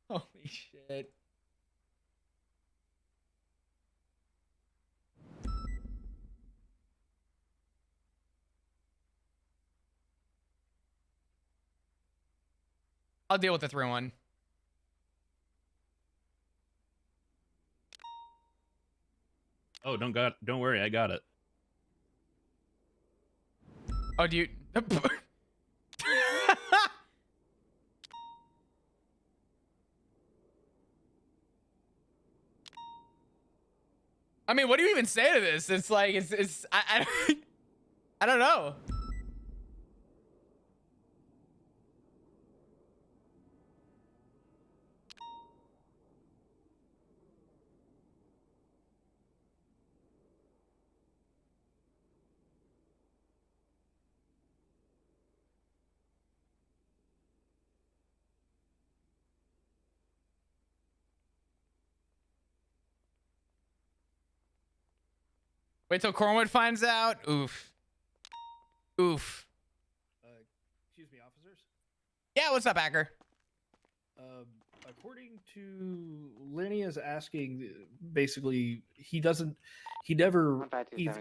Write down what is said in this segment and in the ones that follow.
Holy shit. I'll deal with the 3-1. Oh, don't worry, I got it. Oh, do you? I mean, what do you even say to this? It's like I don't know. Wait till Cornwood finds out. Oof. Oof. Excuse me, officers. Yeah, what's up, hacker? According to Lenny is asking, basically, he never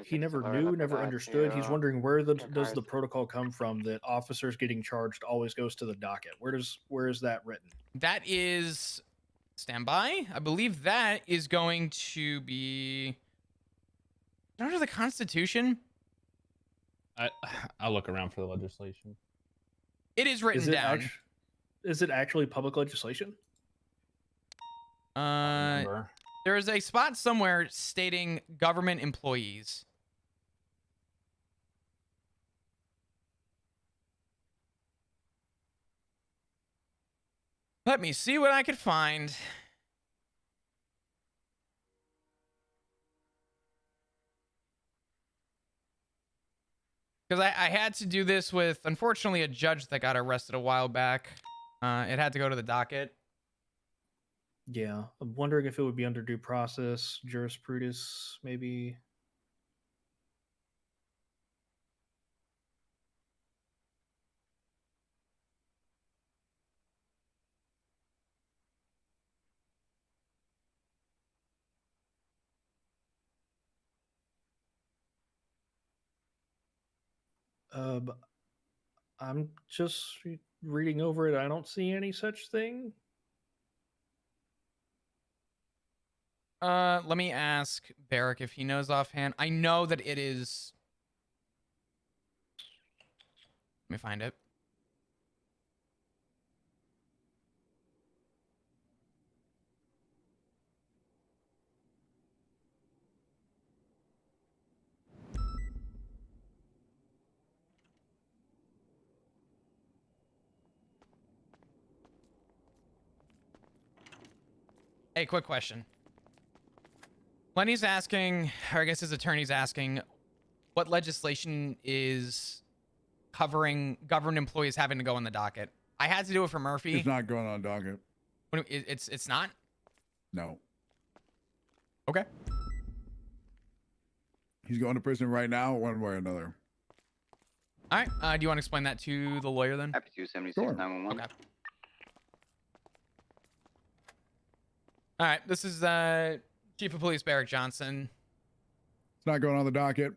knew, never understood. He's wondering does the protocol come from that officers getting charged always goes to the docket? Where is that written? That is standby. I believe that is going to be under the Constitution. I'll look around for the legislation. It is written down. Is it actually public legislation? There is a spot somewhere stating government employees. Let me see what I could find. Because I had to do this with, unfortunately, a judge that got arrested a while back. It had to go to the docket. Yeah, I'm wondering if it would be under due process, jurisprudence, maybe. I'm just reading over it. I don't see any such thing. Let me ask Barrick if he knows offhand. I know that it is. Let me find it. Hey, quick question. Lenny's asking, or I guess his attorney's asking, what legislation is covering government employees having to go on the docket? I had to do it for Murphy. It's not going on docket. It's not? No. Okay. He's going to prison right now, one way or another. All right. Do you want to explain that to the lawyer then? Happy 276 Sure. 911. Okay. All right. This is Chief of Police Barrick Johnson. It's not going on the docket.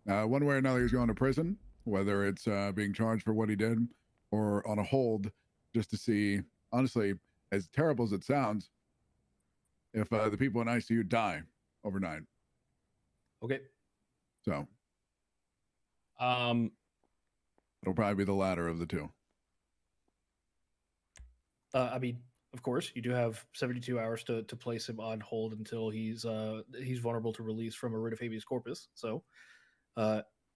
One way or another, he's going to prison, whether it's being charged for what he did or on a hold, just to see, honestly, as terrible as it sounds, if the people in ICU die overnight. Okay. So, it'll probably be the latter of the two. I mean, of course, you do have 72 hours to place him on hold until he's vulnerable to release from a writ of habeas corpus. So,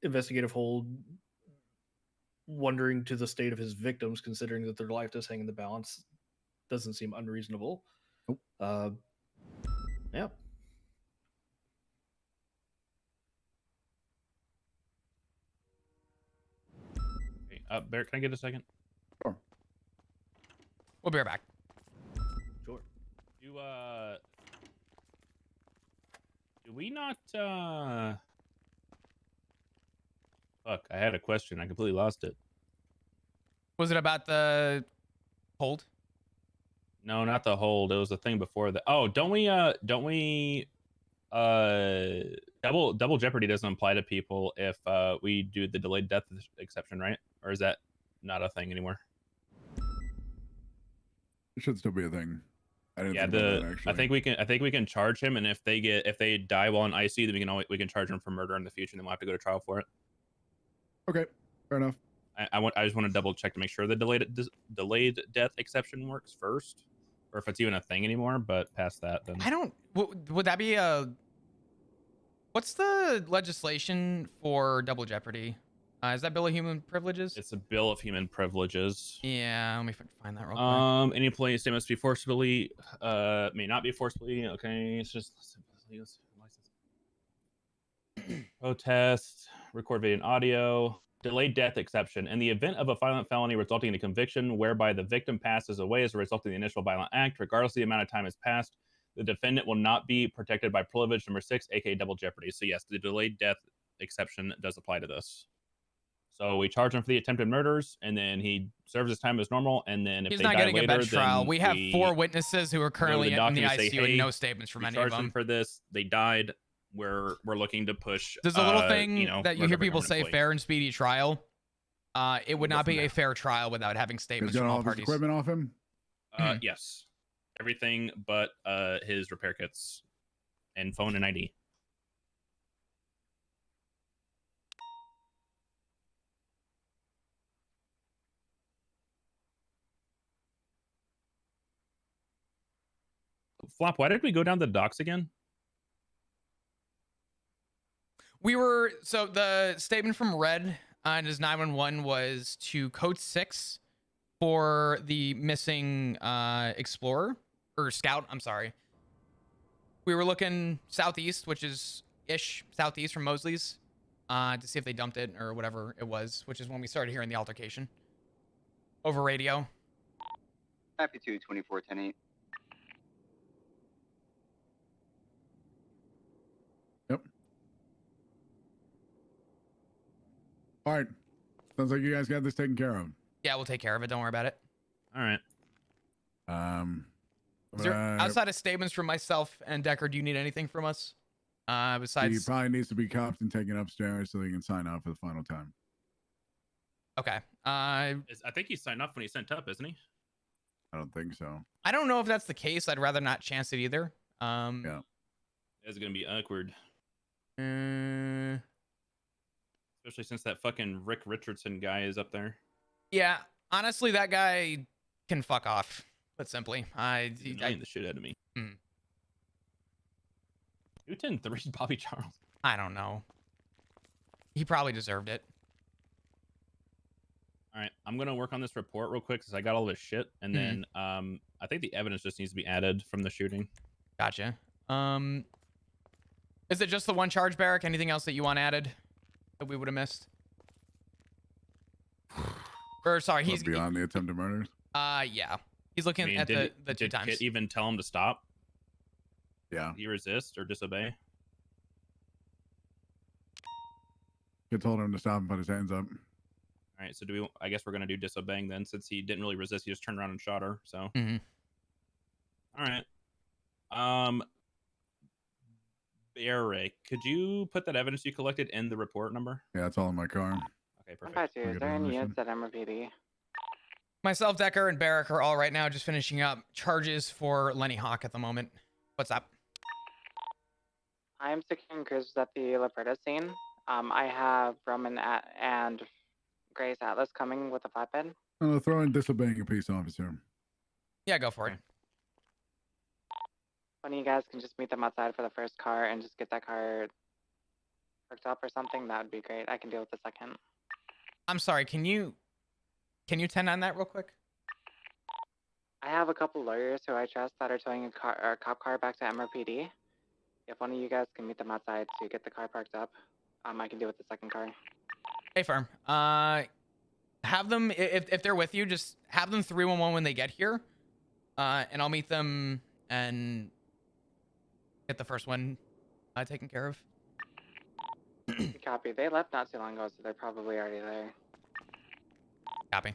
investigative hold, wondering to the state of his victims, considering that their life does hang in the balance, doesn't seem unreasonable. Nope. Yeah. Hey, Barrett, can I get a second? Sure. We'll be right back. Sure. Do we not, fuck, I had a question. I completely lost it. Was it about the hold? No, not the hold. It was the thing before that. Oh, don't we double jeopardy doesn't apply to people if we do the delayed death exception, right? Or is that not a thing anymore? It should still be a thing. I didn't Yeah, think about that actually. I think we can charge him, and if they die while in IC, then we can charge him for murder in the future, and then we'll have to go to trial for it. Okay, fair enough. I just want to double check to make sure the delayed death exception works first, or if it's even a thing anymore. But past that, then I don't. Would that be a? What's the legislation for double jeopardy? Is that Bill of Human Privileges? it's a bill of human privileges. Yeah, let me find that real quick. Any employee state must be forcibly, may not be forcibly. Okay, it's just protest, record video and audio, delayed death exception. In the event of a violent felony resulting in a conviction whereby the victim passes away as a result of the initial violent act, regardless of the amount of time has passed, the defendant will not be protected by privilege number 6, aka double jeopardy. So yes, the delayed death exception does apply to this. So we charge him for the attempted murders, and then he serves his time as normal. And then if He's they not die getting later, a bench trial. then We have 4 witnesses who are currently in the doctor and say, ICU and "Hey, no statements from we any of charged them. them for this. They died. We're looking to push." There's a little thing you know, that you murder hear of a people government say: employee. fair and speedy trial. It would We'll go not from be there. a fair trial without having He's statements got from all all of his parties. equipment off him. Mhm. Yes, everything but his repair kits and phone and ID. Flop, why did we go down the docks again? So the statement from Red on his 911 was to code 6 for the missing explorer or scout. I'm sorry. We were looking southeast, which is southeast from Mosley's, to see if they dumped it or whatever it was, which is when we started hearing the altercation over radio. Happy 2-24-10-8. Yep. All right. Sounds like you guys got this taken care of. Yeah, we'll take care of it. Don't worry about it. All right. Is there, outside of statements from myself and Decker, do you need anything from us? He Besides, probably needs to be cuffed and taken upstairs so he can sign off for the final time. okay. I think he signed off when he sent up, isn't he? I don't think so. I don't know if that's the case. I'd rather not chance it either. Yeah. It's gonna be awkward, Uh, especially since that fucking Rick Richardson guy is up there. yeah. Honestly, that guy can fuck off. Put simply, He's annoying the shit out of me. Hmm. 210-3 Bobby Charles. I don't know. He probably deserved it. All right, I'm gonna work on this report real quick because I got all this shit, and then I think the evidence just needs to be added from the shooting. Gotcha. Is it just the one charge, Barrack? Anything else that you want added that we would have missed? Or sorry, he's beyond the attempted murders. Yeah. He's looking I mean, at the 2 did times. Kit even tell him to stop? Yeah. Did he resist or disobey? Kid told him to stop and put his hands up. All right, so I guess we're gonna do disobeying then, since he didn't really resist. He just turned around and shot her. So. Mhm. All right. Barrick, could you put that evidence you collected in the report number? Yeah, it's all in my car. Okay, perfect. About you, We'll is get there on any this hits at MRPD? Myself, Decker, and Barrack are all right now just finishing up charges for Lenny Hawk at the moment. What's up? I'm securing cruisers at the La Puerta scene. I have Roman and Grace Atlas coming with a flatbed. I'm gonna throw in disobeying a peace officer. Yeah, go for it. Okay. One of you guys can just meet them outside for the first car and just get that car hooked up or something. That would be great. I can deal with the second. I'm sorry. Can you 10-9 that real quick? I have a couple lawyers who I trust that are towing a cop car back to MRPD. If one of you guys can meet them outside to get the car parked up, I can deal with the second car. Hey, firm. Have them if they're with you, just have them 311 when they get here, and I'll meet them and get the first one taken care of. Copy. They left not too long ago, so they're probably already there. Copy.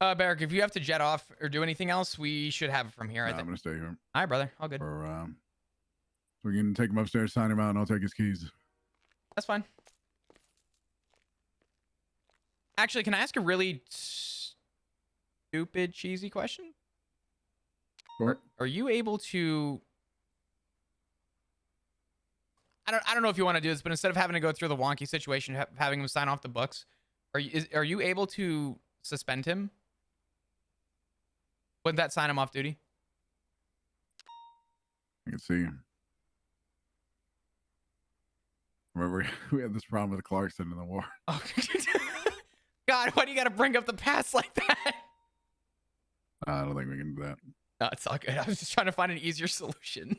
Barrick, if you have to jet off or do anything else, we should have it from here. No, I I'm think. gonna stay here. All right, brother. All good. Or so we can take him upstairs, sign him out, and I'll take his keys. That's fine. Actually, can I ask a really stupid, cheesy question? Sure. Are you able to? I don't know if you want to do this, but instead of having to go through the wonky situation, having him sign off the books, are you able to suspend him? Wouldn't that sign him off duty? I can see. Remember, we had this problem with Clarkson in the war. Oh, God, why do you got to bring up the past like that? I don't think we can do that. No, it's all good. I was just trying to find an easier solution.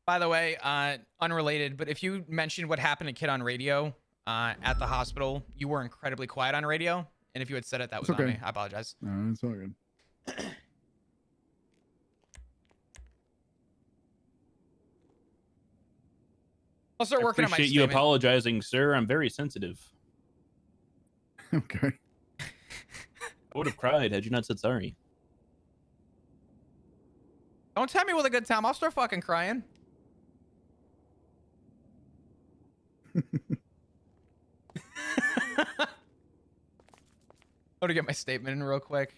By the way, unrelated, but if you mentioned what happened to Kid on radio at the hospital, you were incredibly quiet on radio. And if you had said it, that was It's on okay. me. I apologize. No, it's all good. I'll start working on my Appreciate you statement. apologizing, sir. I'm very sensitive. Okay. I would have cried had you not said sorry. Don't tell me with a good time. I'll start fucking crying. I'm gonna get my statement in real quick.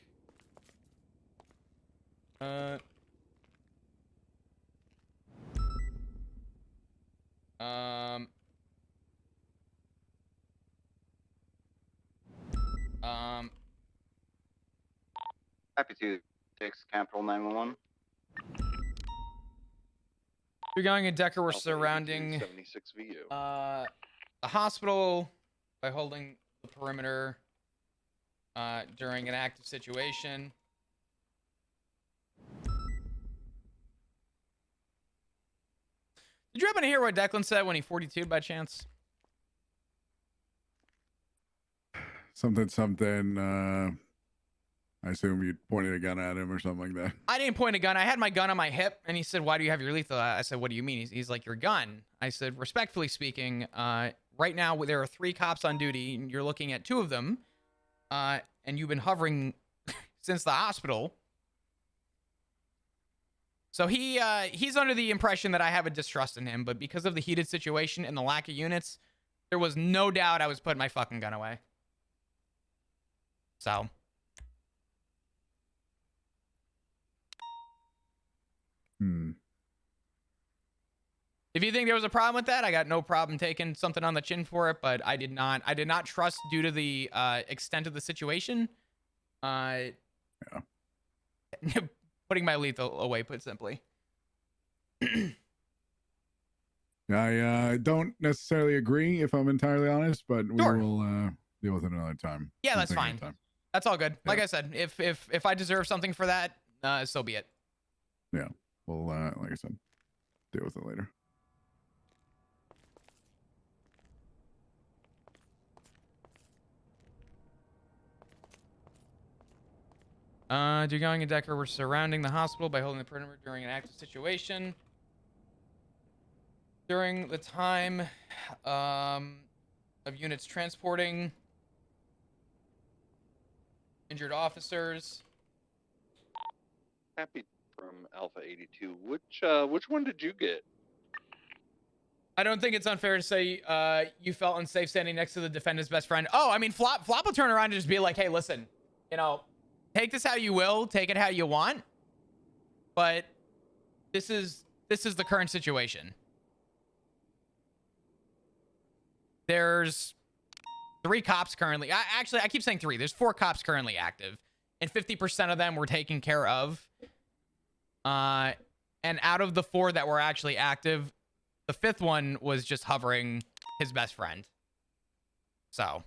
Happy to 6 Capital 911. You're going and Decker. We're Alpha surrounding 76 VU. the hospital by holding the perimeter during an active situation. Did you happen to hear what Declan said when he 42'd by chance? Something. I assume you pointed a gun at him or something like that. I didn't point a gun. I had my gun on my hip, and he said, "Why do you have your lethal?" I said, "What do you mean?" He's like, "Your gun." I said, "Respectfully speaking, right now there are 3 cops on duty, and you're looking at 2 of them, and you've been hovering since the hospital." So he's under the impression that I have a distrust in him, but because of the heated situation and the lack of units, there was no doubt I was putting my fucking gun away. So. If you think there was a problem with that, I got no problem taking something on the chin for it, but I did not trust due to the extent of the situation. Yeah. Putting my lethal away, put simply. I don't necessarily agree, if I'm entirely honest, but we Sure. will deal with it another time. Yeah, One that's thing at a fine. time. That's all good. Like Yeah. I said, if I deserve something for that, so be it. Yeah. Well, like I said, deal with it later. Dugong and Decker were surrounding the hospital by holding the perimeter during an active situation. During the time of units transporting injured officers. Happy from Alpha 82. Which one did you get? I don't think it's unfair to say you felt unsafe standing next to the defendant's best friend. Oh, I mean, Flop will turn around and just be like, "Hey, listen, take this how you will, take it how you want, but this is the current situation. There's 3 cops currently. Actually, I keep saying 3. There's 4 cops currently active, and 50% of them were taken care of. And out of the 4 that were actually active, the 5th one was just hovering his best friend. So.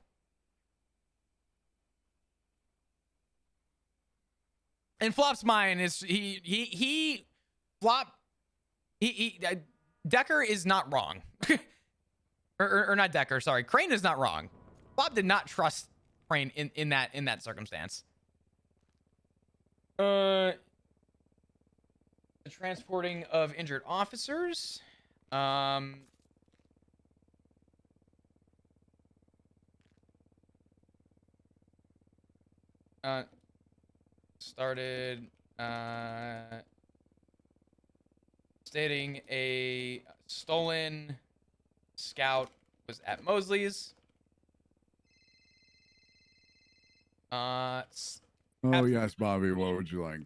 In Flop's mind is Decker is not wrong. or not Decker, sorry. Crane is not wrong. Flop did not trust train in that circumstance. The transporting of injured officers. Started stating a stolen scout was at Mosley's. Oh Captain- yes, Bobby. What would you like?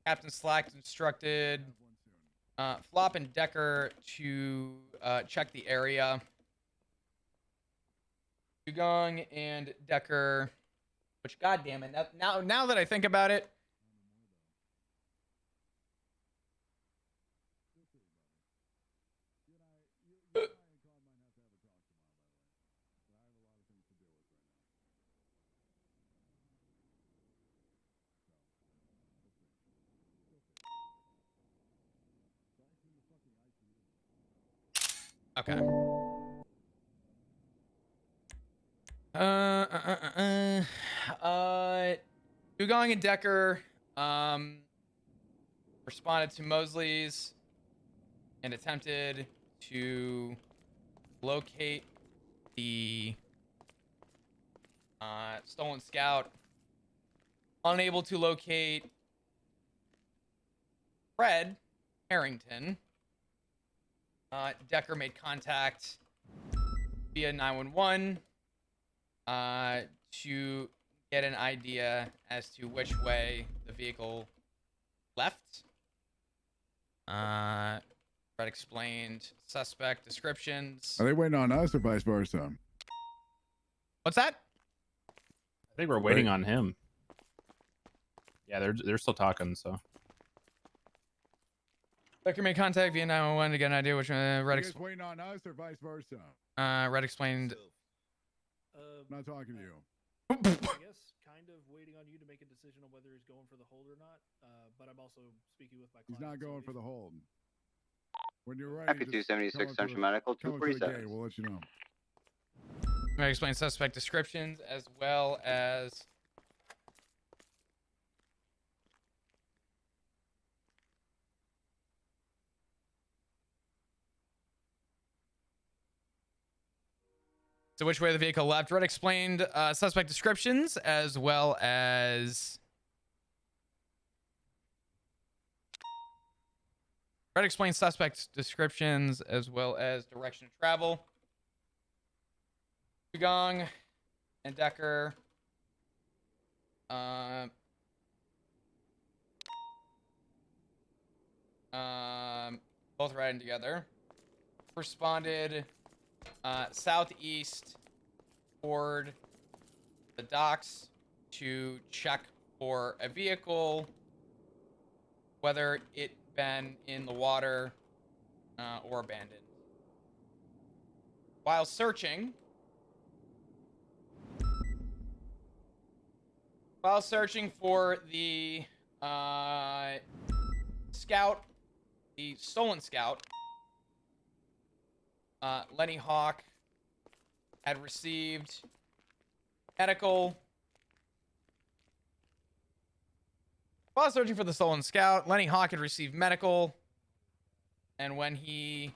Captain Slack instructed Flop and Decker to check the area. Dugong and Decker, which goddamn it, now that I think about it, okay. Dugong and Decker responded to Mosley's and attempted to locate the stolen scout. Unable to locate Fred Harrington. Decker made contact via 911 to get an idea as to which way the vehicle left. Fred explained suspect descriptions. Are they waiting on us or vice versa? What's that? I think we're waiting on him. Yeah, they're still talking. So Decker made contact via 911 to get an idea which Are you guys waiting on us or vice versa? Red explained. I'm not talking to you. I guess kind of waiting on you to make a decision on whether he's going for the hold or not. But I'm also speaking with my client. He's not going for the hold. When you're ready, Copy just 276 come up to Central the- Medical come up to the gate, 247. We'll let you know. Red explained suspect descriptions as well as so which way the vehicle left. Red explained suspect descriptions as well as Red explained suspect descriptions as well as direction of travel. Dugong and Decker both riding together. Responded southeast toward the docks to check for a vehicle, whether it been in the water or abandoned. While searching for the scout, the stolen scout, Lenny Hawk had received medical. While searching for the stolen scout, Lenny Hawk had received medical, and when he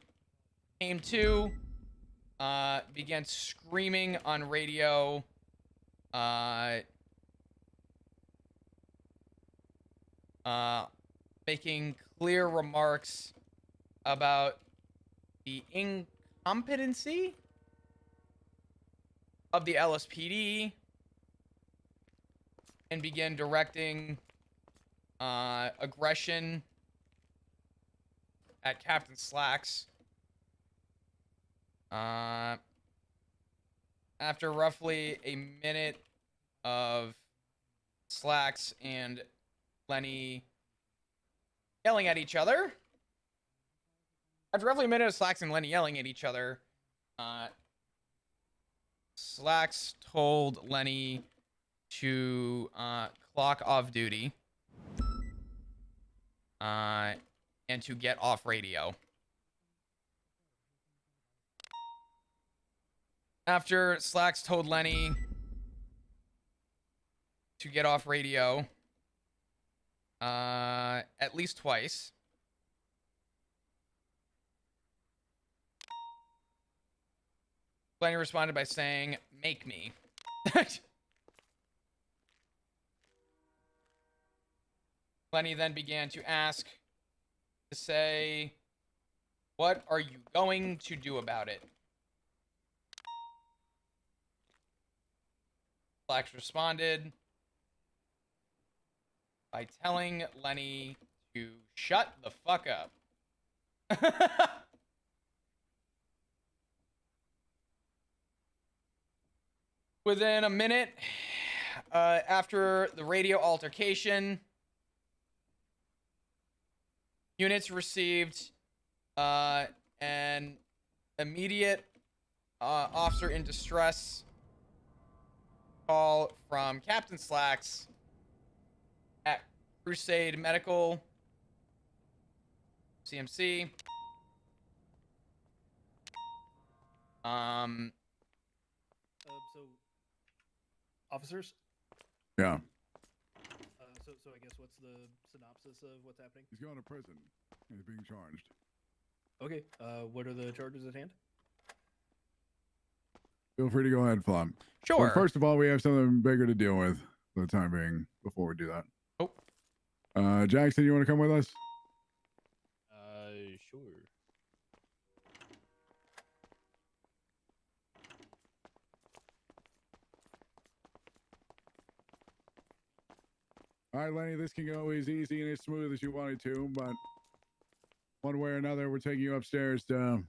came to, began screaming on radio, making clear remarks about the incompetency of the LSPD and began directing aggression at Captain Slacks. After roughly a minute of Slacks and Lenny yelling at each other, Slacks told Lenny to clock off duty and to get off radio. After Slacks told Lenny to get off radio at least twice. Lenny responded by saying, "Make me." Lenny then began to say, "What are you going to do about it?" Flax responded by telling Lenny to shut the fuck up. Within a minute after the radio altercation, units received an immediate officer in distress call from Captain Slacks at Crusade Medical, CMC. So, officers. Yeah. So I guess what's the synopsis of what's happening? He's going to prison. He's being charged. Okay. What are the charges at hand? Feel free to go ahead, Flop. Sure. But first of all, we have something bigger to deal with for the time being before we do that. Oh. Jackson, you want to come with us? Sure. All right, Lenny, this can go as easy and as smooth as you want it to, but one way or another, we're taking you upstairs to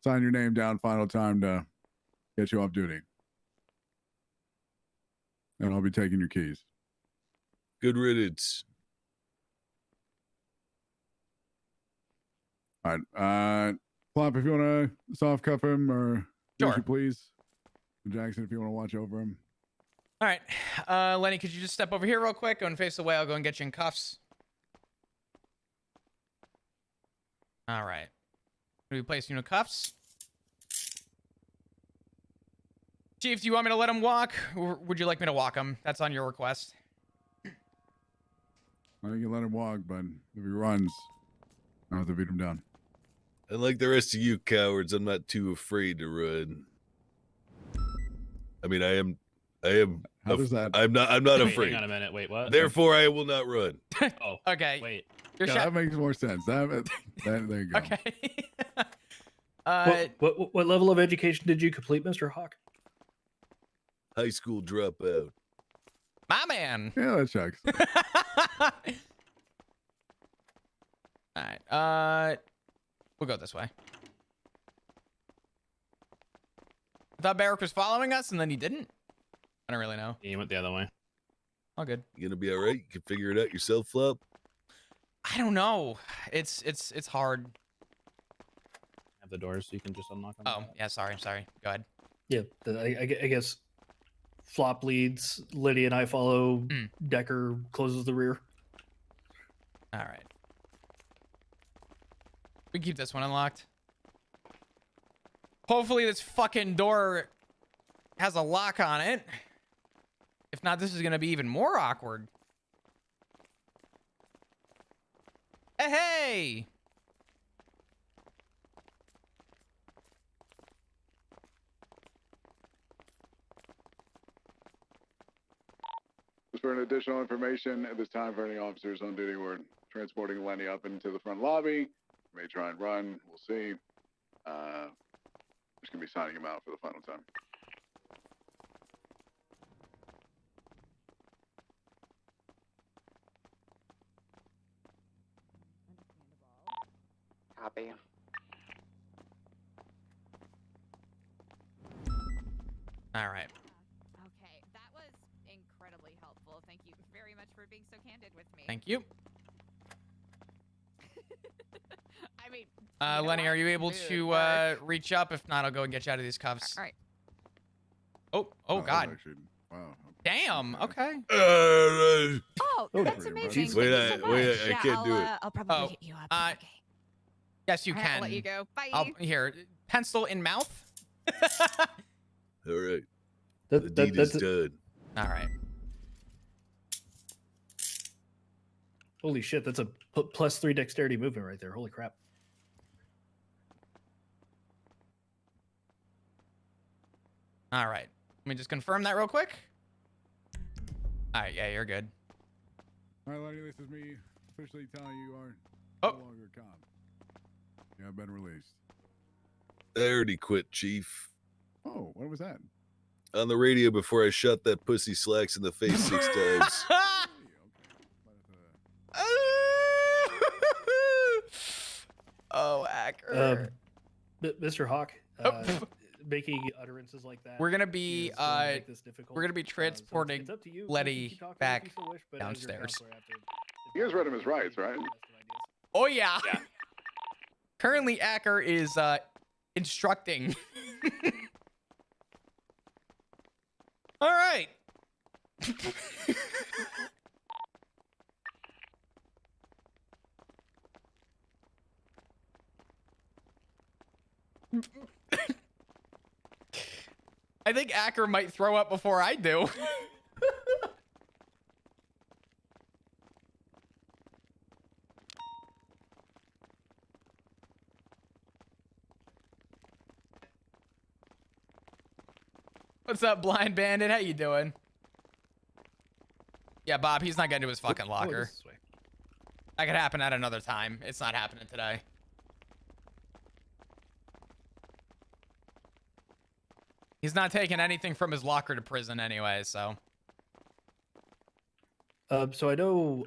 sign your name down final time to get you off duty. And I'll be taking your keys. Good riddance. All right. Plop, if you want to soft cuff him or Sure. you please. And Jackson, if you want to watch over him. All right. Lenny, could you just step over here real quick? Go and face the way. I'll go and get you in cuffs. All right. Do we place you in cuffs? Chief, do you want me to let him walk? Or would you like me to walk him? That's on your request. I think you let him walk, but if he runs, I'll have to beat him down. Unlike the rest of you cowards, I'm not too afraid to run. I mean, I am. How does that? I'm not Wait, afraid. hang on a minute. Wait, what? Therefore, I will not run. Oh, Okay. wait. You're Yeah, that makes more sense. There you go. Okay. What level of education did you complete, Mr. Hawk? High school dropout. My man. Yeah, that checks. All right. We'll go this way. I thought Barrick was following us, and then he didn't. I don't really know. He went the other way. All good. You gonna be all right? You can figure it out yourself, Flop. I don't know. It's hard. Have the doors so you can just unlock them. Oh, yeah. Sorry. Go ahead. Yeah, I guess Flop leads, Lydia and I follow. Hmm. Decker closes the rear. All right. We can keep this one unlocked. Hopefully this fucking door has a lock on it. If not, this is going to be even more awkward. Hey! Just for an additional information, at this time for any officers on duty, we're transporting Lenny up into the front lobby. May try and run. We'll see. Just gonna be signing him out for the final time. Copy. All right. Okay, that was incredibly helpful. Thank you very much for being so candid with me. Thank you. I mean, you know, Lenny, are you I'm able good, to but- reach up? If not, I'll go and get you out of these cuffs. All right. Oh, that was God. actually- wow. Damn. Okay. Oh, Oh, that's pretty amazing. impressive. Wait, Thank you so wait, much. I Yeah, can't do it. I'll probably Oh, hit you up. uh, Okay. Yes, you All right, can. I'll let you go. Bye. I'll, here, pencil in mouth. All right. That, The that, deed is that's done. All right. Holy shit, that's a +3 dexterity movement right there. Holy crap. All right. Let me just confirm that real quick. All right. Yeah, you're good. All right, Lenny, this is me officially telling you are Oh. no longer a cop. You have been released. I already quit, Chief. Oh, what was that? On the radio before I shot that pussy slacks in the face 6 times. Oh, Acker. Mr. Hawk, making utterances like that. We're gonna be is going to make this difficult. we're gonna be So transporting it's up to you. You can Letty keep talking back if you so wish, but as your downstairs. counselor, I have to You guys read him his rights, right? Oh yeah. Yeah. Currently, Acker is instructing. All right. I think Acker might throw up before I do. What's up, Blind Bandit? How you doing? Yeah, Bob, he's not getting to his fucking locker. this way. That could happen at another time. It's not happening today. He's not taking anything from his locker to prison anyway, so. So I know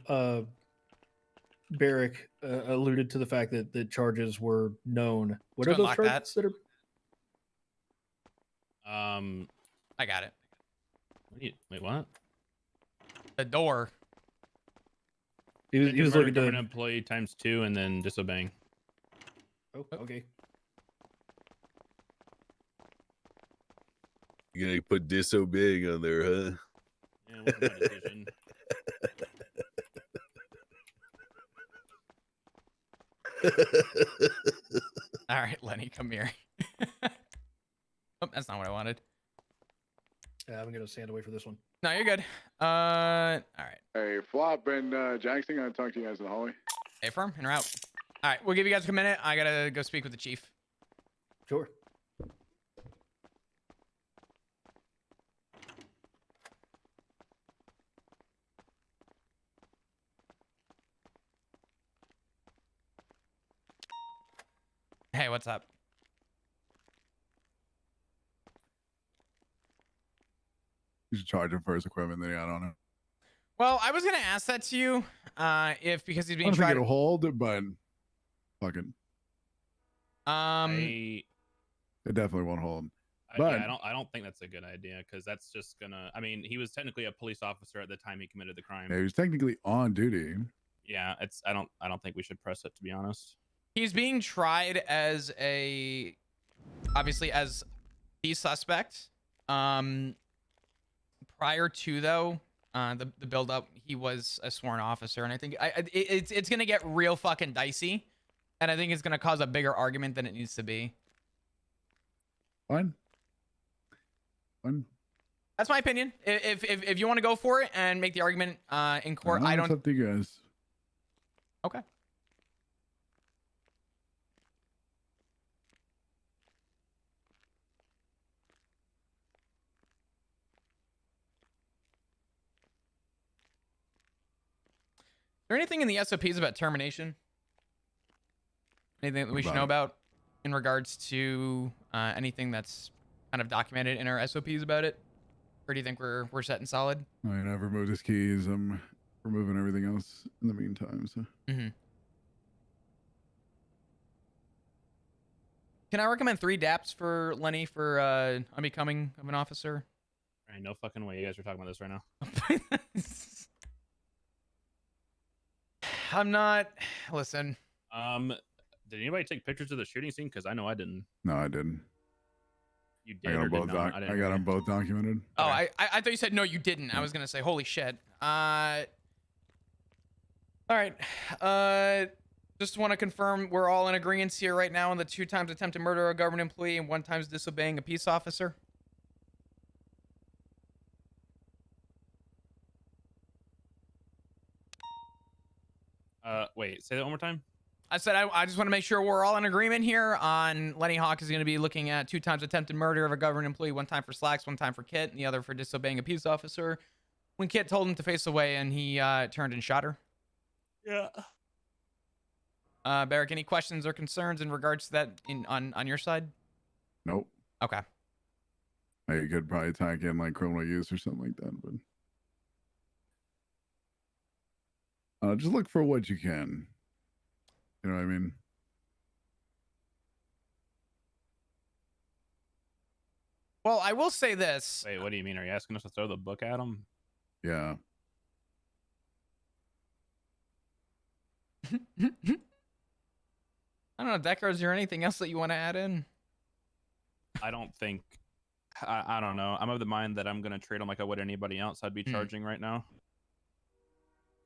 Barrick alluded to the fact that the charges were known. What Let's are go those unlock that. charges that are? I got it. Wait, what? The door. He was Murder looking government to. employee ×2 and then disobeying. Oh, okay. You're gonna put disobeying on there, huh? Yeah, it wasn't my decision. All right, Lenny, come here. Oh, that's not what I wanted. Yeah, I'm gonna stand away for this one. No, you're good. All right. Hey, Flop and Jackson, gonna talk to you guys in the hallway. Hey, firm, in route. All right, we'll give you guys a minute. I gotta go speak with the chief. Sure. Hey, what's up? You should charge him for his equipment that he had on him. Well, I was gonna ask that to you, if because he's I being don't think tried. it'll hold, but fucking, Um, it definitely won't hold. Yeah, But- I don't think that's a good idea because that's just gonna. I mean, he was technically a police officer at the time he committed the crime. Yeah, he was technically on duty. Yeah, it's. I don't think we should press it, to be honest. he's being tried as obviously as the suspect. Prior to though, the build up, he was a sworn officer, and I think it's gonna get real fucking dicey, and I think it's gonna cause a bigger argument than it needs to be. Fine. Fine. That's my opinion. If you want to go for it and make the argument in court, I It's don't. up to you guys. Okay. Is there anything in the SOPs about termination? Anything that we should know about in regards to anything that's kind of documented in our SOPs about it? Or do you think we're set and solid? I mean, I've removed his keys. I'm removing everything else in the meantime. So Mm-hmm. Can I recommend 3 DAPs for Lenny for unbecoming of an officer? All right, no fucking way you guys are talking about this right now. I'm not. Listen. Did anybody take pictures of the shooting scene? Because I know I didn't. no, I didn't. You I did got or them did both. not? I got them both documented. Oh, Okay. I thought you said no, you didn't. I was gonna say, holy shit. All right. Just want to confirm we're all in agreement here right now on the 2 times attempted murder of a government employee and 1 times disobeying a peace officer. Wait, say that one more time. I said I just want to make sure we're all in agreement here on Lenny Hawk is going to be looking at 2 times attempted murder of a government employee, 1 time for slacks, 1 time for Kit, and the other for disobeying a peace officer. When Kit told him to face away and he turned and shot her. Yeah. Barrick, any questions or concerns in regards to that on your side? Nope. Okay. You could probably tack in like criminal use or something like that, but just look for what you can. You know what I mean? Well, I will say this. Wait, what do you mean? Are you asking us to throw the book at him? Yeah. I don't know, Decker, is there anything else that you want to add in? I don't think. I don't know. I'm of the mind that I'm gonna treat him like I would anybody else I'd be charging right now.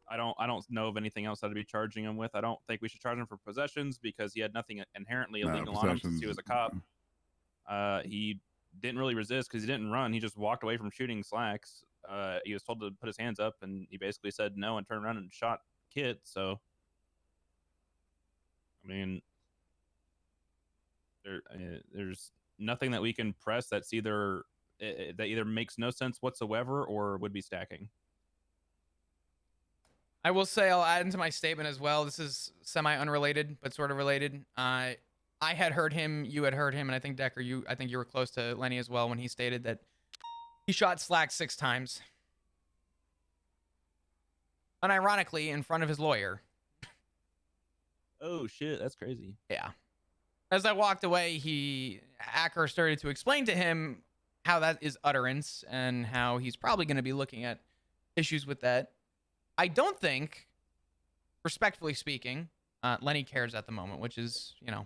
I don't know of anything else I'd be charging him with. I don't think we should charge him for possessions because he had nothing inherently illegal on him since he was a cop. He didn't really resist because he didn't run. He just walked away from shooting slacks. He was told to put his hands up, and he basically said no and turned around and shot Kit. So, I mean, there's nothing that we can press that's either that either makes no sense whatsoever or would be stacking. I will say I'll add into my statement as well. This is semi-unrelated, but sort of related. I had heard him, you had heard him, and I think Decker, I think you were close to Lenny as well when he stated that he shot Slack 6 times. Unironically, in front of his lawyer. Oh shit, that's crazy. Yeah. As I walked away, Acker started to explain to him how that is utterance and how he's probably going to be looking at issues with that. I don't think, respectfully speaking, Lenny cares at the moment, which is, you know,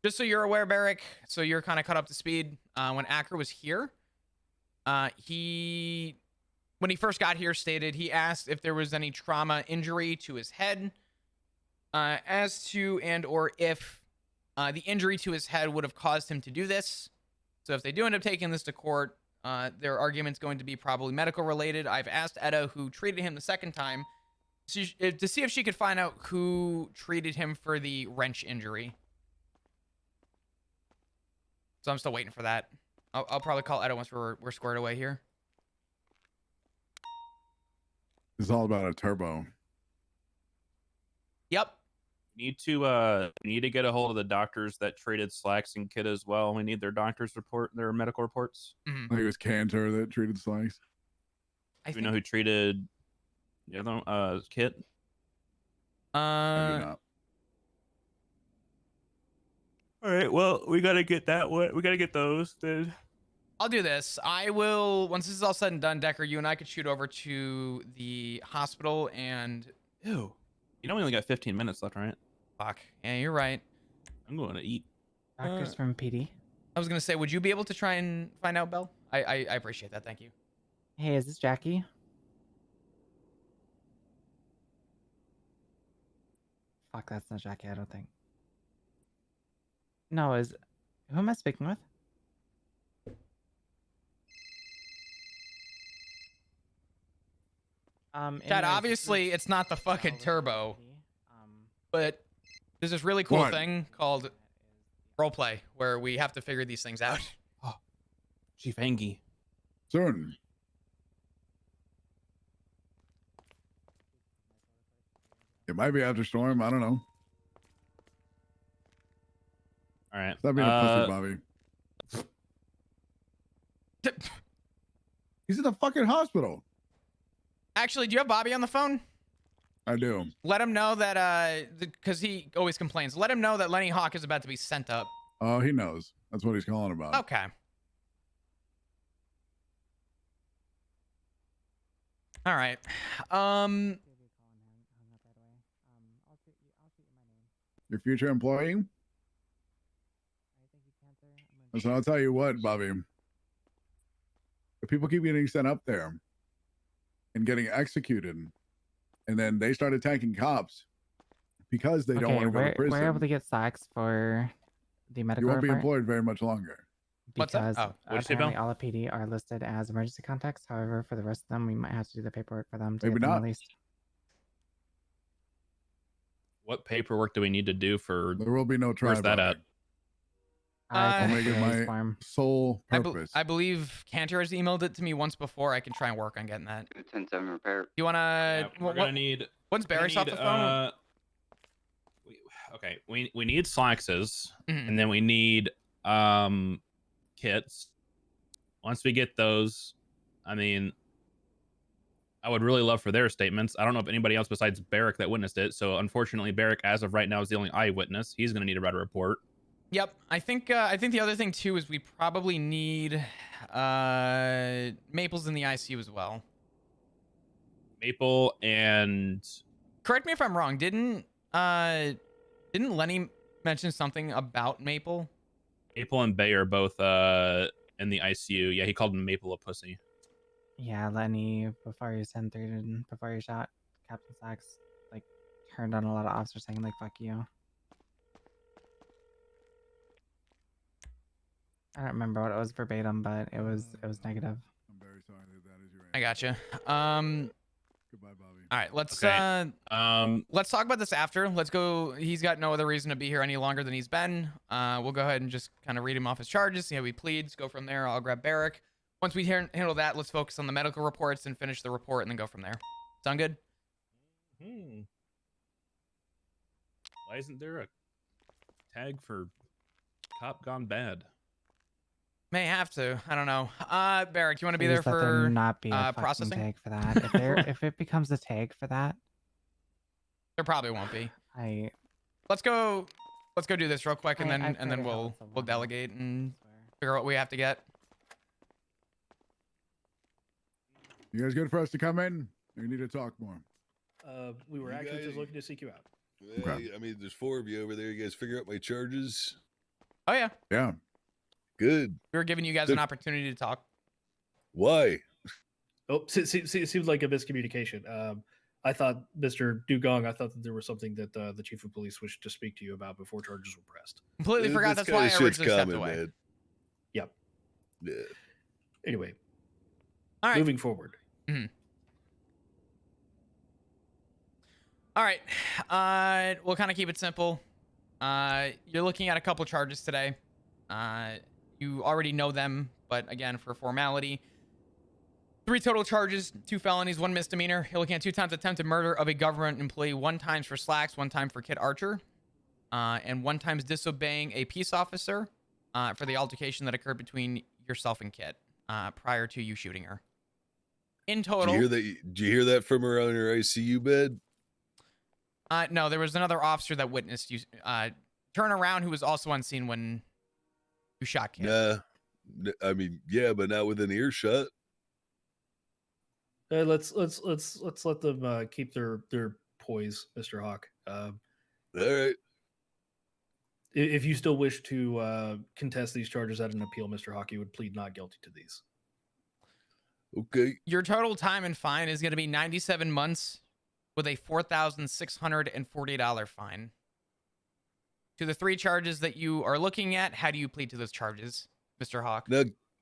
just so you're aware, Barrick, so you're kind of caught up to speed. When Acker was here, when he first got here, stated he asked if there was any trauma injury to his head, as to and or if the injury to his head would have caused him to do this. So if they do end up taking this to court, their argument's going to be probably medical related. I've asked Etta, who treated him the second time, to see if she could find out who treated him for the wrench injury. So I'm still waiting for that. I'll probably call Etta once we're squared away here. It's all about a turbo. Yep. We need to get a hold of the doctors that treated Slacks and Kid as well. We need their doctors report, their medical reports. Mm-hmm. I think it was Cantor that treated Slacks. Do we know who treated the other Kit? I do not. All right, well, we gotta get that one. We gotta get those then. I'll do this. I will, once this is all said and done, Decker, you and I could shoot over to the hospital and... Ew. You know we only got 15 minutes left, right? Fuck. Yeah, you're right. I'm going to eat. Doctors from PD. I was going to say, would you be able to try and find out, Belle? I appreciate that. Thank you. Hey, is this Jackie? Fuck, that's not Jackie, I don't think. No, who am I speaking with? Chad, obviously it's not the fucking turbo, but there's this really cool thing called roleplay where we have to figure these things out. Oh, Chief Angie. Certain. It might be after Storm. I don't know. All right. Stop being a pussy, Bobby. He's in the fucking hospital. Actually, do you have Bobby on the phone? I do. Let him know that, because he always complains. Let him know that Lenny Hawk is about to be sent up. Oh, he knows. That's what he's calling about. Okay. All right. Your future employee? So I'll tell you what, Bobby. If people keep getting sent up there and getting executed, and then they start attacking cops because they don't want to go to prison. We're able to get Slacks for the medical You won't be report employed very much longer. What's that? because Oh, what'd you say, apparently Bill? all of PD are listed as emergency contacts. However, for the rest of them, we might have to do the paperwork for them to Maybe get them not. released. What paperwork do we need to do for? There will be no try. Where's that Bobby. at? I'll make it my farm. sole purpose. I believe Cantor has emailed it to me once before. I can try and work on getting that. 10-7 repair. You wanna? Yeah, we're gonna need. Once Barry's off the phone. Okay, we need Slaxes, Mhm. and then we need kits. Once we get those, I mean, I would really love for their statements. I don't know if anybody else besides Barrick that witnessed it. So unfortunately, Barrick, as of right now, is the only eyewitness. He's gonna need to write a report. Yep. I think the other thing too is we probably need Maples in the ICU as well. Maple and Correct me if I'm wrong. Didn't Lenny mention something about Maple? Maple and Bay are both in the ICU. Yeah, he called Maple a pussy. Yeah, Lenny, before you sent through and before you shot Captain Sachs, like, turned on a lot of officers saying, like, fuck you. I don't remember what it was verbatim, but it was negative. I'm very sorry that is your I gotcha. Goodbye, Bobby. All right, let's Okay. let's talk about this after. Let's go. He's got no other reason to be here any longer than he's been. We'll go ahead and just kind of read him off his charges, see how he pleads, go from there. I'll grab Barrick. Once we handle that, let's focus on the medical reports and finish the report and then go from there. Sound good? Why isn't there a tag for cop gone bad? May have to. I don't know. Barrick, you want to be Please there let there for not be a fucking processing? tag for that. If it becomes a tag for that, There probably won't be. I Let's go do this real quick, and I then pray to hell we'll it's a one-off. delegate and swear. figure out what we have to get. You guys good for us to come in? We need to talk more. We were You actually just guys- looking to seek you out. Okay. I mean, there's 4 of you over there. You guys figure out my charges? Oh yeah, Yeah. Good. we were giving you guys Good. an opportunity to talk. Why? Oh, seems like a miscommunication. I thought, Mr. Dugong, I thought that there was something that the chief of police wished to speak to you about before charges were pressed. Completely forgot. This That's why I kinda shit's originally stepped common, away. man. Yep. Yeah. Anyway, All right. moving forward. All right. We'll kind of keep it simple. You're looking at a couple charges today. You already know them, but again, for formality, 3 total charges, 2 felonies, 1 misdemeanor. You're looking at 2 times attempted murder of a government employee, 1 time for Slacks, 1 time for Kit Archer, and 1 times disobeying a peace officer for the altercation that occurred between yourself and Kit prior to you shooting her. In total, Did you hear that from her on her ICU bed? no, there was another officer that witnessed you turn around who was also on scene when you shot Kit. Nah. I mean, yeah, but not within earshot. Let's let them keep their poise, Mr. Hawk. All right. If you still wish to contest these charges at an appeal, Mr. Hawk, you would plead not guilty to these. Okay. Your total time and fine is going to be 97 months with a $4,640 fine. To the 3 charges that you are looking at, how do you plead to those charges, Mr. Hawk?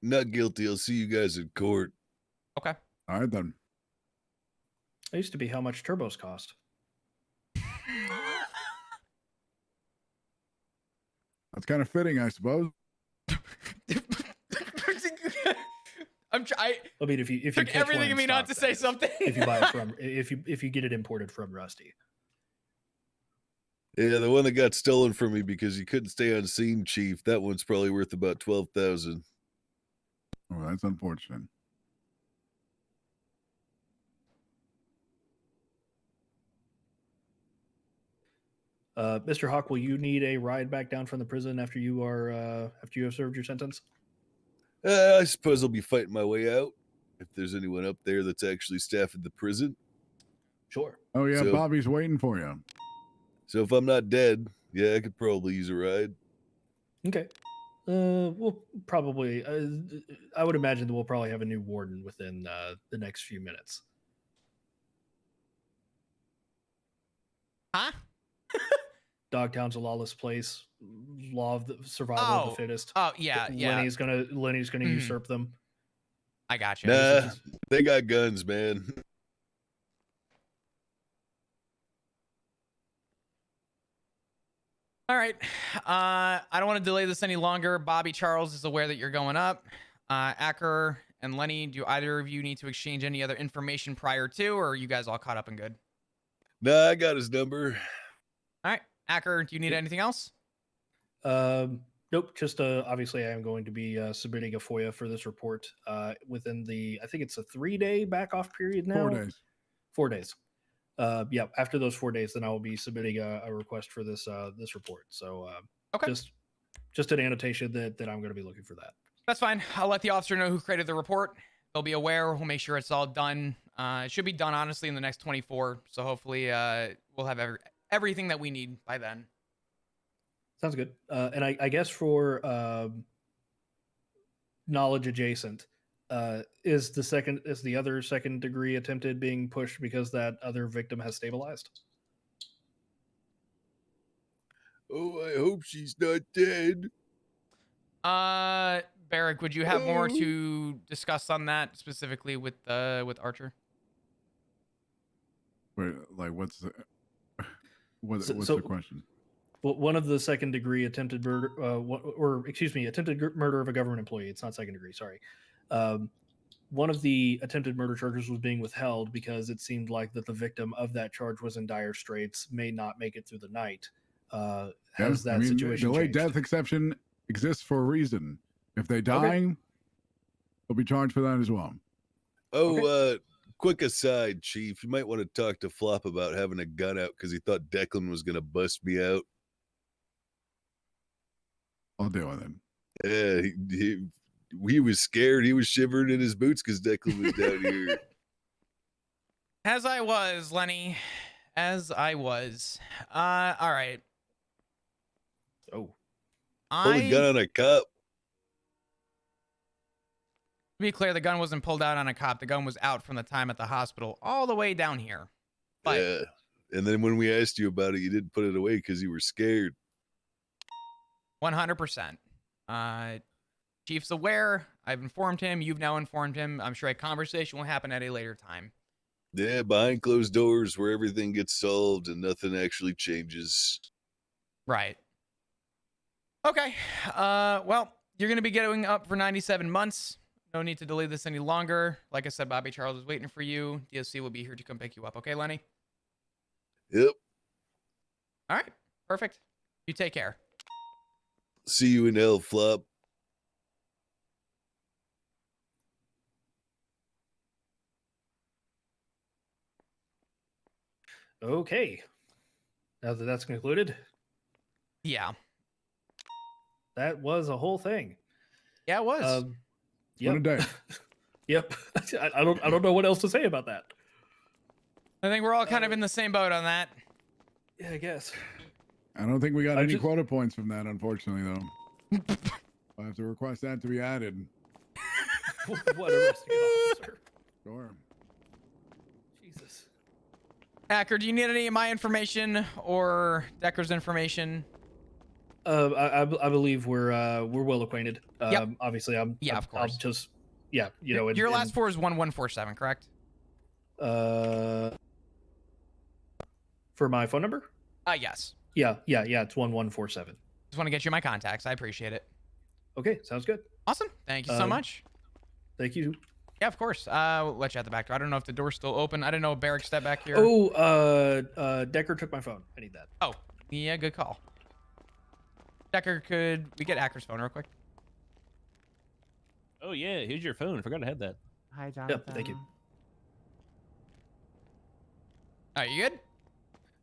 Not guilty. I'll see you guys in court. Okay. All right, then. That used to be how much turbos cost. That's kind of fitting, I suppose. I mean, if you took catch everything one in me stock, not to that say is. something. If you buy it from if you get it imported from Rusty. Yeah, the one that got stolen from me because you couldn't stay on scene, Chief. That one's probably worth about 12,000. Oh, that's unfortunate. Mr. Hawk, will you need a ride back down from the prison after you have served your sentence? I suppose I'll be fighting my way out if there's anyone up there that's actually staffing the prison. Sure. Oh, yeah, So- Bobby's waiting for you. So if I'm not dead, yeah, I could probably use a ride. Okay. We'll probably. I would imagine that we'll probably have a new warden within the next few minutes. Huh? Dogtown's a lawless place. Law of the survival of the fittest. Oh, yeah, yeah. Lenny's gonna Mhm. usurp them. I got you. Nah, they got guns, man. All right. I don't want to delay this any longer. Bobby Charles is aware that you're going up. Acker and Lenny, do either of you need to exchange any other information prior to, or are you guys all caught up and good? Nah, I got his number. All right. Acker, do you need anything else? Nope. Just obviously, I am going to be submitting a FOIA for this report within I think it's a 3-day back off period now. 4 days. 4 days. Yeah. After those 4 days, then I will be submitting a request for this this report. So Okay. just an annotation that I'm going to be looking for that. That's fine. I'll let the officer know who created the report. They'll be aware. We'll make sure it's all done. It should be done, honestly, in the next 24. So hopefully we'll have everything that we need by then. Sounds good. And I guess for knowledge adjacent, is the other second degree attempted being pushed because that other victim has stabilized? Oh, I hope she's not dead. Barrick, would you have more to discuss on that specifically with Archer? Wait, like, what's the So- the question? Well, one of the second degree attempted murder, attempted murder of a government employee. It's not second degree. Sorry. One of the attempted murder charges was being withheld because it seemed like that the victim of that charge was in dire straits, may not make it through the night. Has that situation delayed changed? death exception exists for a reason. If they die, they'll be charged for that as well. Oh, quick aside, Chief. You might want to talk to Flop about having a gun out because he thought Declan was going to bust me out. I'll deal with it. Yeah, he was scared. He was shivering in his boots because Declan was down here. As I was, Lenny. As I was. All right. Oh. Pull a gun on a cop. To be clear, the gun wasn't pulled out on a cop. The gun was out from the time at the hospital all the way down here. But Yeah. And then when we asked you about it, you didn't put it away because you were scared. 100%. Chief's aware. I've informed him. You've now informed him. I'm sure a conversation will happen at a later time. Yeah, behind closed doors where everything gets solved and nothing actually changes. Right. Okay. Well, you're going to be going up for 97 months. No need to delay this any longer. Like I said, Bobby Charles is waiting for you. DSC will be here to come pick you up. Okay, Lenny? Yep. All right. Perfect. You take care. See you in hell, Flop. Okay. Now that that's concluded, Yeah. that was a whole thing. Yeah, it was. What a day. Yep. I don't know what else to say about that. I think we're all kind of in the same boat on that. Yeah, I guess. I don't think we got I any just- quota points from that, unfortunately, though. I'll have to request that to be added. What a arresting officer. Sure. Jesus. Hacker, do you need any of my information or Decker's information? I believe we're well acquainted. Yep. Obviously, of course. I'll just you know. Your last four is 1147, correct? For my phone number? Yes. Yeah. It's 1147. Just want to get you my contacts. I appreciate it. Okay, sounds good. Awesome. Thank you so much. Thank you. Yeah, of course. We'll let you out the back door. I don't know if the door's still open. I didn't know Barrick stepped back here. Oh, Decker took my phone. I need that. Oh, yeah, good call. Decker, could we get Acker's phone real quick? Oh yeah, here's your phone. I forgot I had that. Hi, Jonathan. thank you. Are you good?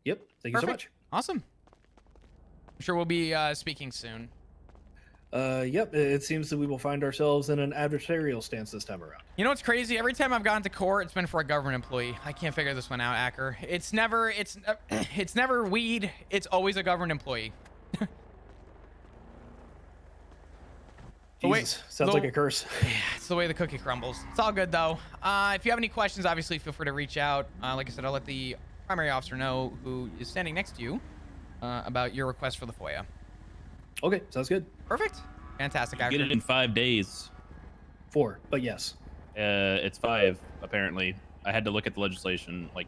Yep. Thank you so much. Awesome. I'm sure we'll be speaking soon. Yep. It seems that we will find ourselves in an adversarial stance this time around. You know what's crazy? Every time I've gone to court, it's been for a government employee. I can't figure this one out, Acker. It's never weed. It's always a government employee. Jesus, sounds like a curse. Yeah, it's the way the cookie crumbles. It's all good though. If you have any questions, obviously feel free to reach out. Like I said, I'll let the primary officer know, who is standing next to you, about your request for the FOIA. Okay, sounds good. Perfect. Fantastic. Get it in 5 days. 4, but yes. It's 5 apparently. I had to look at the legislation like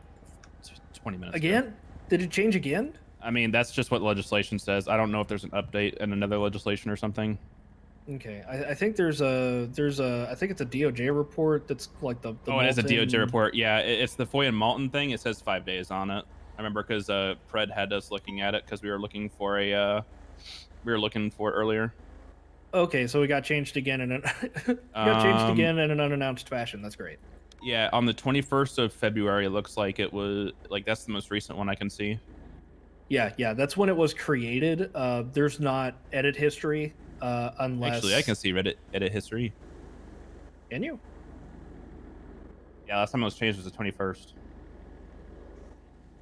20 minutes ago. Again? Did it change again? I mean, that's just what legislation says. I don't know if there's an update in another legislation or something. Okay, I think there's a I think it's a DOJ report that's like the Oh, it is a DOJ Malton- report. Yeah, it's the Foy and Malton thing. It says 5 days on it. I remember because Fred had us looking at it because we were looking for it earlier. Okay, so we got changed again in an in an unannounced fashion. That's great. Yeah, on the 21st of February, it looks like it was like that's the most recent one I can see. Yeah, that's when it was created. There's not edit history unless Actually, I can see Reddit edit history. Can you? Yeah, last time it was changed was the 21st.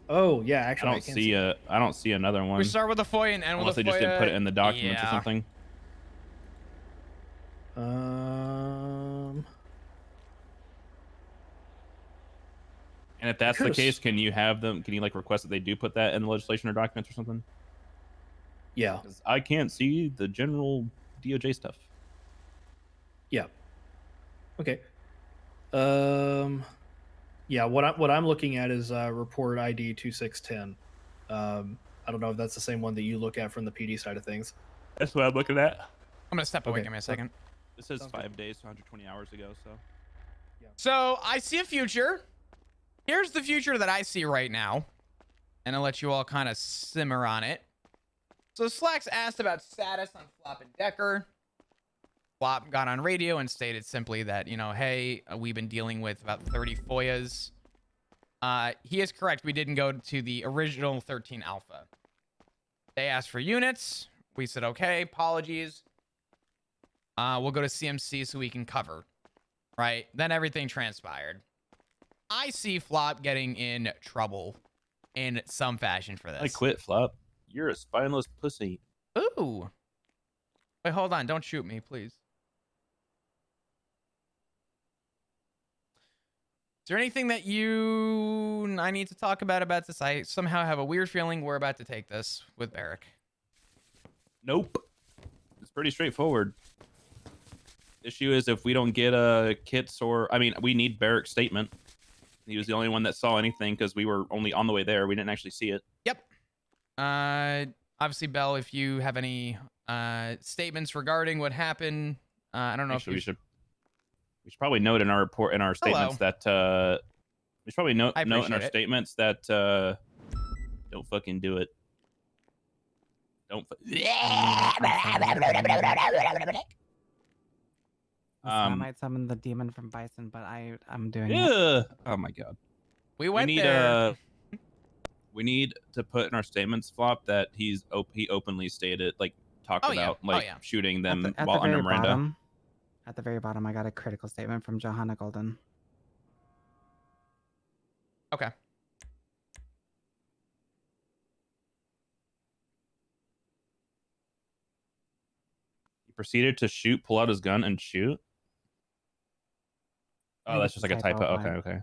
Oh yeah, actually, I don't see another one. We start with a FOIA and end unless with a they just didn't FOIA. put it in the documents or Yeah. something. And if that's the case, can you have them? Can you like request that they do put that in the legislation or documents or something? Yeah. 'Cause I can't see the general DOJ stuff. Yeah. Okay. Yeah. What I'm looking at is report ID 2610. I don't know if that's the same one that you look at from the PD side of things. That's what I'm looking at. I'm gonna step away. Okay, Give me a second. It says 5 days, 120 hours ago. So. So I see a future. Here's the future that I see right now. And I'll let you all kind of simmer on it. So Slacks asked about status on Flop and Decker. Flop got on radio and stated simply that, you know, hey, we've been dealing with about 30 FOIAs. He is correct. We didn't go to the original 13 alpha. They asked for units. We said, okay, apologies. We'll go to CMC so we can cover. Right? Then everything transpired. I see Flop getting in trouble in some fashion for this. I quit, Flop. You're a spineless pussy. Ooh. Wait, hold on. Don't shoot me, please. Is there anything that I need to talk about this? I somehow have a weird feeling we're about to take this with Barrick. Nope. It's pretty straightforward. Issue is if we don't get kits or... I mean, we need Barrick's statement. He was the only one that saw anything because we were only on the way there. We didn't actually see it. Yep. Obviously, Bell, if you have any statements regarding what happened, I don't know Actually, if we should probably note in our report, in our statements that we should probably note in our statements that don't fucking do it. I might summon the demon from Bison, but I'm doing Yeah. it. Oh my god. we went there. We need to put in our statements, Flop, that he openly stated, like, talked about shooting them while under Miranda. At the very bottom, I got a critical statement from Johanna Golden. Okay. He proceeded to pull out his gun and shoot. Oh, that's just like a typo. Okay.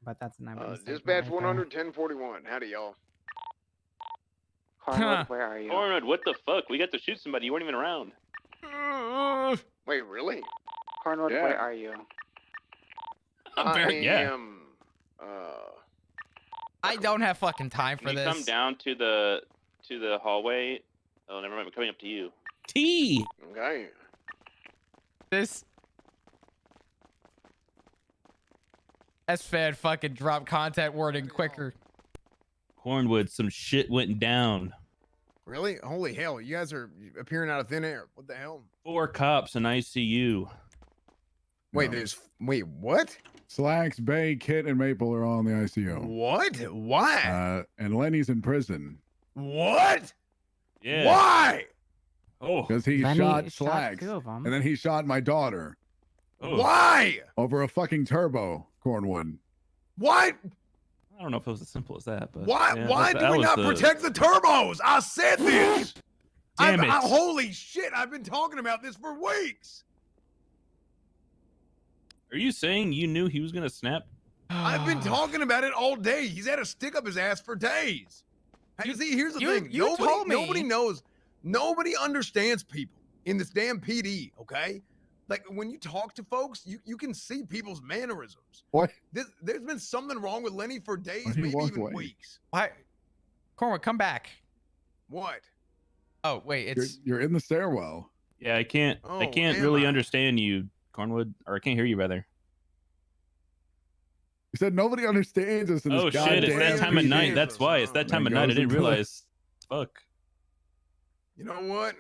But that's an eyewitness. Dispatch 11041. Howdy, y'all. Cornwood, where are you? Cornwood, what the fuck? We got to shoot somebody. You weren't even around. Wait, really? Cornwood, Yeah. where are you? I yeah. am. I don't have fucking time for Can you this. come down to the hallway? Oh, never mind. I'm coming up to you. T. Okay. This S-Fed fucking drop content wording quicker. Cornwood, some shit went down. Really? Holy hell! You guys are appearing out of thin air. What the hell? 4 cops in ICU. Wait, No. wait, what? Slacks, Bay, Kit, and Maple are all in the ICU. What? Why? And Lenny's in prison. What? Yeah. Why? Oh. Because he Lenny shot shot Slacks. 2 of them. And then he shot my daughter Oh. Why? over a fucking turbo, Cornwood. What? I don't know if it was as simple as that, but Why? yeah, Why that do we was not the- protect the turbos? I said this. Damn it. Holy shit! I've been talking about this for weeks. Are you saying you knew he was gonna snap? I've been talking about it all day. He's had a stick up his ass for days. Hey, see, here's the thing. you told me. Nobody knows. Nobody understands people in this damn PD. Okay, Like when you talk to folks, you can see people's mannerisms. What? There's been something wrong with Lenny for days, He maybe walked even away. weeks. Why? Cornwood, come back. What? Oh wait, it's You're in the stairwell. Yeah, I can't Oh, really am I? understand you, Cornwood, or I can't hear you rather. You said nobody understands us in this Oh goddamn shit, it's that time of night. PD. That's why. It's that time of night. I didn't realize. Fuck. You know what?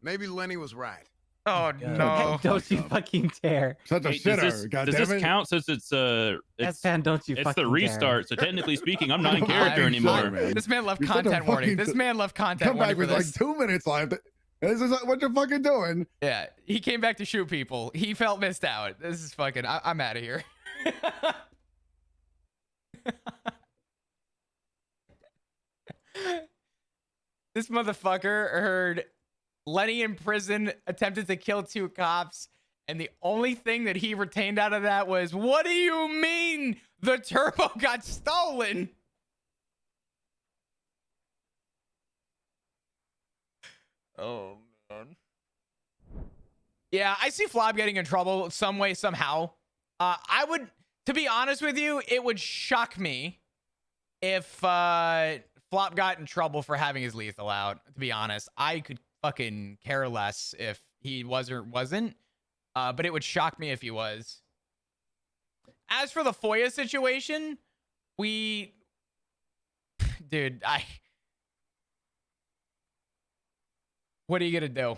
Maybe Lenny was right. oh Hey, no. don't you fucking dare. Such a Wait, shitter. does God this damn it. count since it's S-Pan, don't you it's fucking the restart, so technically speaking, I'm not in I'm character sorry, anymore. man. This man left You're such a content warning. fucking This man left content Come warning back for with like this. 2 minutes left. This is what you're fucking doing. Yeah, he came back to shoot people. He felt missed out. This is fucking. I'm out of here. This motherfucker heard Lenny in prison attempted to kill 2 cops, and the only thing that he retained out of that was, "What do you mean the turbo got stolen?" Oh man. Yeah, I see Flop getting in trouble some way, somehow. I would, to be honest with you, it would shock me if Flop got in trouble for having his lethal out. To be honest, I could fucking care less if he was or wasn't. But it would shock me if he was. As for the FOIA situation, dude, what are you gonna do?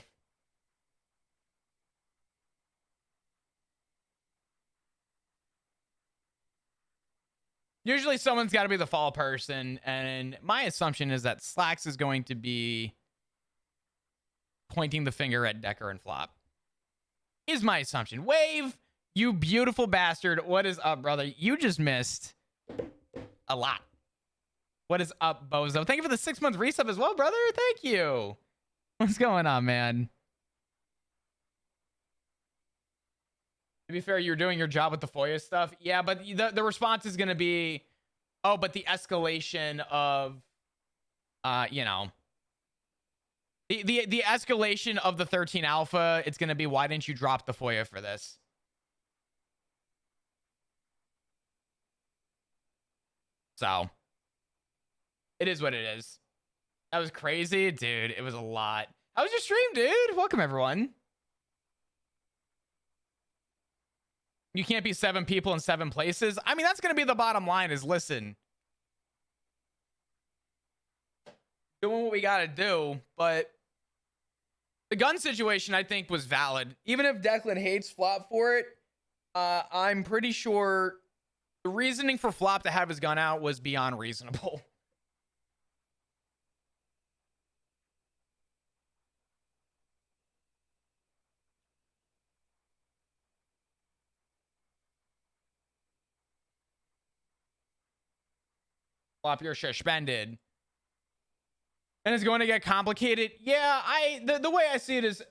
Usually someone's got to be the fall person, and my assumption is that Slacks is going to be pointing the finger at Decker and Flop. Is my assumption. Wave, you beautiful bastard. What is up, brother? You just missed a lot. What is up, Bozo? Thank you for the 6-month resub as well, brother. Thank you. What's going on, man? To be fair, you're doing your job with the FOIA stuff. Yeah, but the response is going to be, oh, but the escalation of, you know, the escalation of the 13 alpha, it's going to be, why didn't you drop the FOIA for this? So, it is what it is. That was crazy, dude. It was a lot. How was your stream, dude? Welcome, everyone. You can't be 7 people in 7 places. I mean, that's going to be the bottom line is, listen, doing what we got to do, but the gun situation, I think, was valid. Even if Declan hates Flop for it, I'm pretty sure the reasoning for Flop to have his gun out was beyond reasonable. Flop, you're suspended. And it's going to get complicated. Yeah, the way I see it is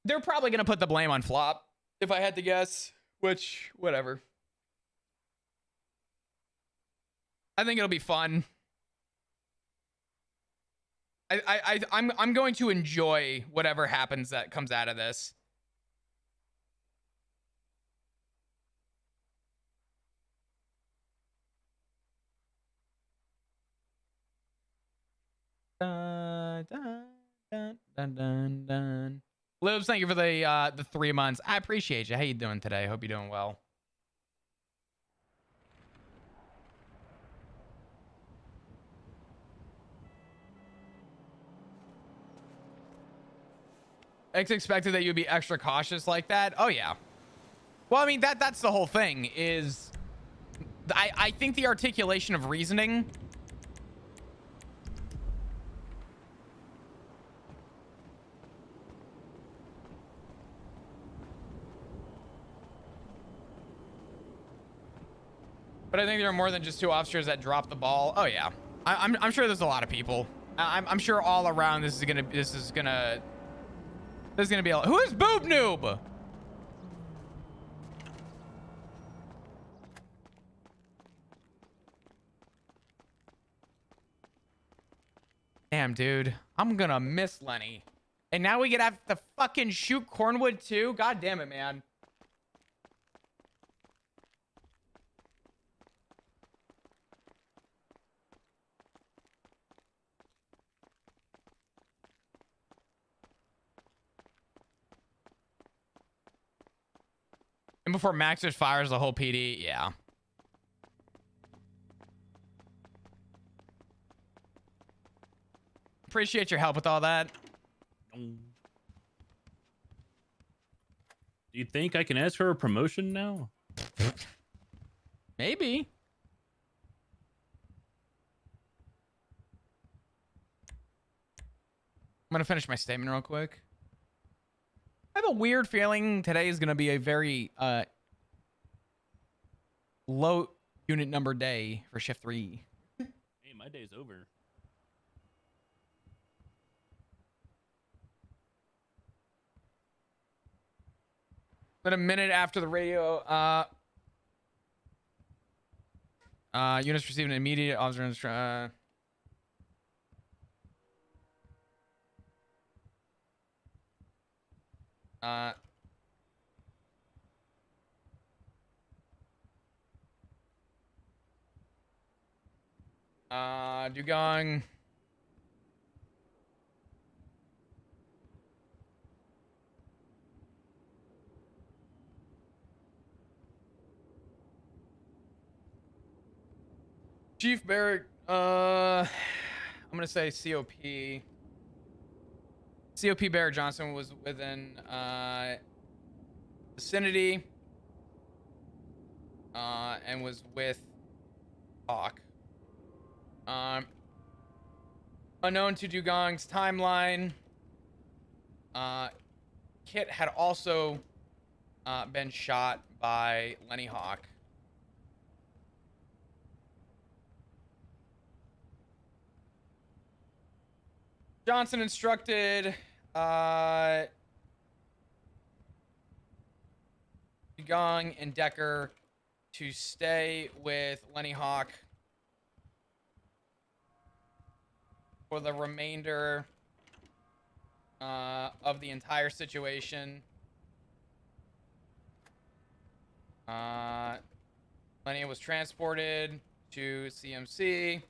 they're probably going to put the blame on Flop, if I had to guess, which, whatever. I think it'll be fun. I'm going to enjoy whatever happens that comes out of this. Dun, dun, dun, dun, dun, dun. Lubes, thank you for the 3 months. I appreciate you. How you doing today? Hope you're doing well. It's expected that you'd be extra cautious like that. Oh yeah. Well, I mean that's the whole thing. Is I think the articulation of reasoning. But I think there are more than just 2 officers that dropped the ball. Oh yeah, I'm sure there's a lot of people. I'm sure all around this is gonna be a lot. Who is Boob Noob? Damn, dude, I'm gonna miss Lenny. And now we get have to fucking shoot Cornwood too? God damn it, man. And before Max just fires the whole PD, yeah. Appreciate your help with all that. Do you think I can ask for a promotion now? Maybe. I'm gonna finish my statement real quick. I have a weird feeling today is gonna be a very low unit number day for shift 3. Hey, my day's over. Then a minute after the radio, units receiving immediate observation. Dugong. Chief Barrick, I'm gonna say COP. COP Barrett Johnson was within vicinity and was with Hawk. Unknown to Dugong's timeline, Kit had also been shot by Lenny Hawk. Johnson instructed Dugong and Decker to stay with Lenny Hawk for the remainder of the entire situation. Lenny was transported to CMC,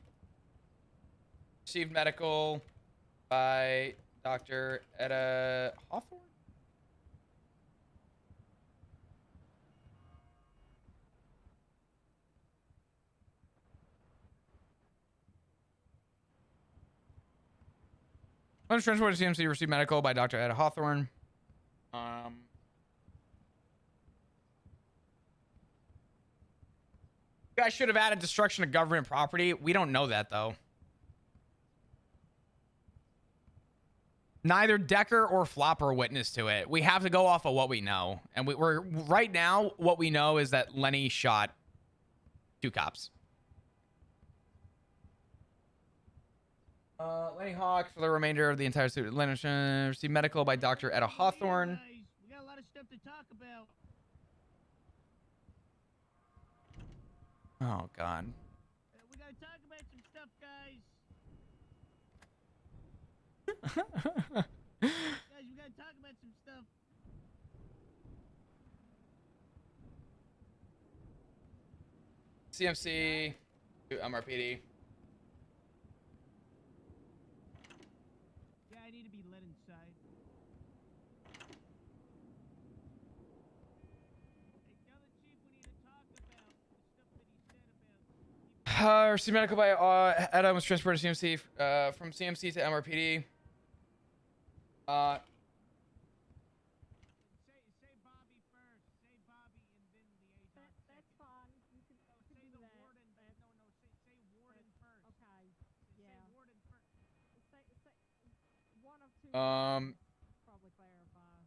received medical by Dr. Etta Hawthorne. I was transported to CMC, received medical by Dr. Etta Hawthorne. You guys should have added destruction of government property. We don't know that, though. Neither Decker or Flopper witnessed to it. We have to go off of what we know. And we're right now, what we know is that Lenny shot 2 cops. Lenny Hawk for the remainder of the entire suit. Lenny received medical by Dr. Etta Hawthorne. We got a lot of stuff to talk about. Oh, God. We gotta talk about some stuff, guys. Guys, we gotta talk about some stuff. CMC to MRPD. Yeah, I need to be let inside. Hey, tell the chief we need to talk about the stuff that he said about. Received medical by Etta was transported to CMC from CMC to MRPD. Say Bobby first. Say Bobby and then liaison. That's fine. You can say the warden. Say warden first. Okay. Say warden first. Say one of two.